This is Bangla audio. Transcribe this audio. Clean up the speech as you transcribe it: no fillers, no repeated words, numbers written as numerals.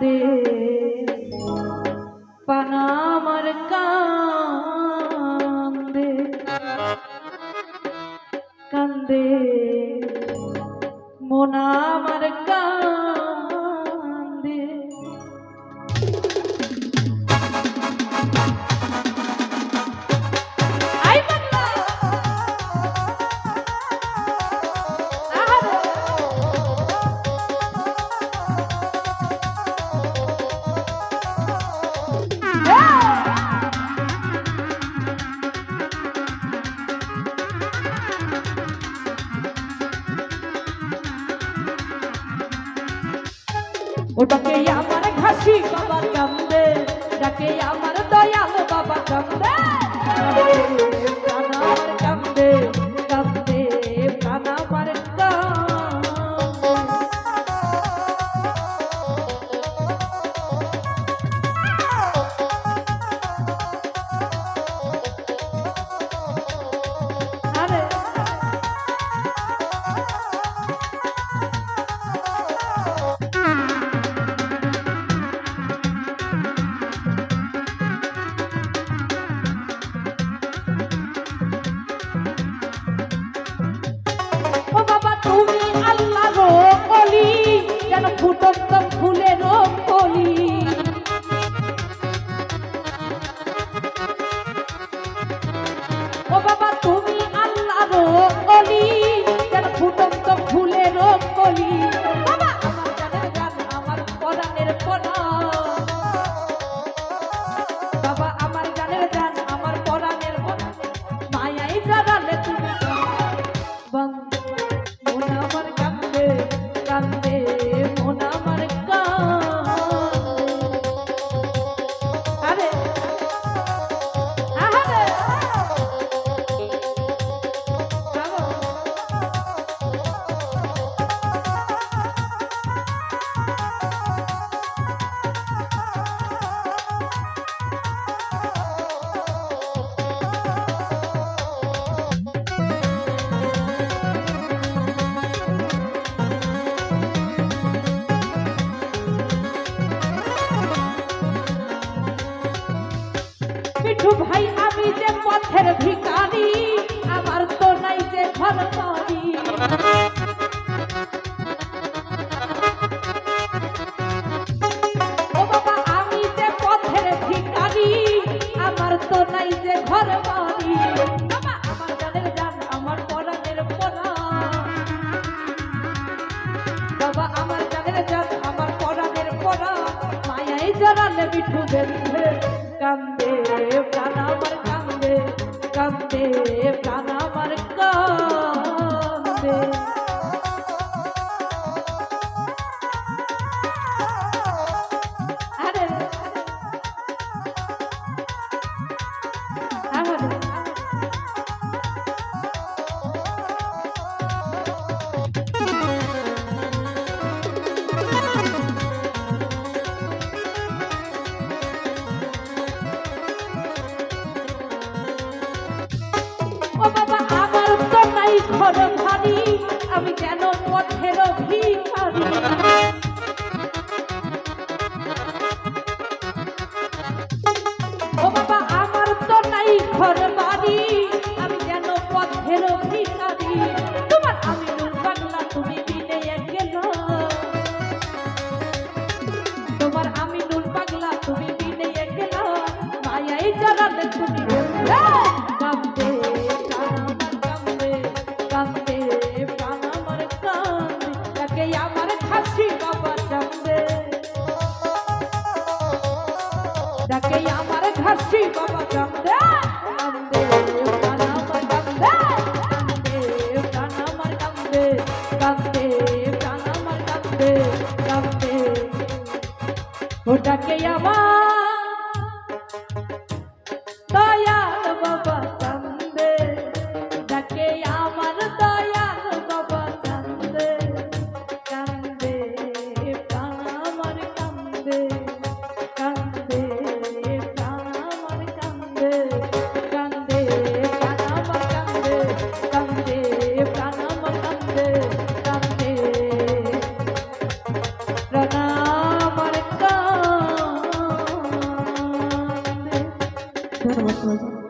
কান্দে পানা আমার কান্দে কান্দে মন আমার কান্দে ওটাকে আমার ঘাসি বাবা কান্দে ডাকে আমার দয়াল বাবা কান্দে প্রাণ আমার কান্দে কান্দে প্রাণ আমার ফুটন্ত ফুলের কলি ও বাবা তুমি আল্লাহর কলি যেন ফুটন্ত ফুলের কলি বাবা আমার জানের জান আমার পরাণের পরাণ বাবা আমার জানের জান আমার পরাণের পরাণ মায়াই জানালে তুমি মন আমার কান্দে কান্দে মিঠু ভাই আমি যে পথের ভিখারি আমার তো নাই যে ঘর বাড়ি ও বাবা আমি যে পথের ভিখারি আমার তো নাই যে ঘর বাড়ি বাবা আমার জানের জান আমার পরাণের পরাণ বাবা আমার জানের জান আমার পরাণের পরাণ মায়াই জড়ালে মিঠু বেঁধে কান্দে প্রাণ আমার কান্দে কান্দে প্রাণ আমার কান্দে আরে ও বাবা আমার তো নাই ঘর ভারী আমি কেন পথের ভিখারি ও বাবা আমার তো নাই ঘর বাড়ি আমি কেন পথের ভিখারি তোমার আমি নুন বাংলা তুমি দিলে গেল তোমার আমি নুন পাগলা তুমি দিলে গেল মায়াই জানালে তুমি কান্দে কান্দে প্রাণ আমার কান্দে তাকে আমার খাসি বাবা কান্দে তাকে আমার খাসি বাবা কান্দে কান্দে প্রাণ আমার কান্দে কান্দে প্রাণ আমার কান্দে কান্দে প্রাণ আমার কান্দে কান্দে ওটাকে আমার দয়াল বাবা কান্দে ডাকে আমার দয়াল বাবা কান্দে কান্দে প্রাণ আমার কান্দে কান্দে প্রাণ আমার কান্দে কান্দে প্রাণ আমার কান্দে কান্দে প্রাণ আমার কান্দে কান্দে প্রাণ আমার জায়গাটা বসতে বলছে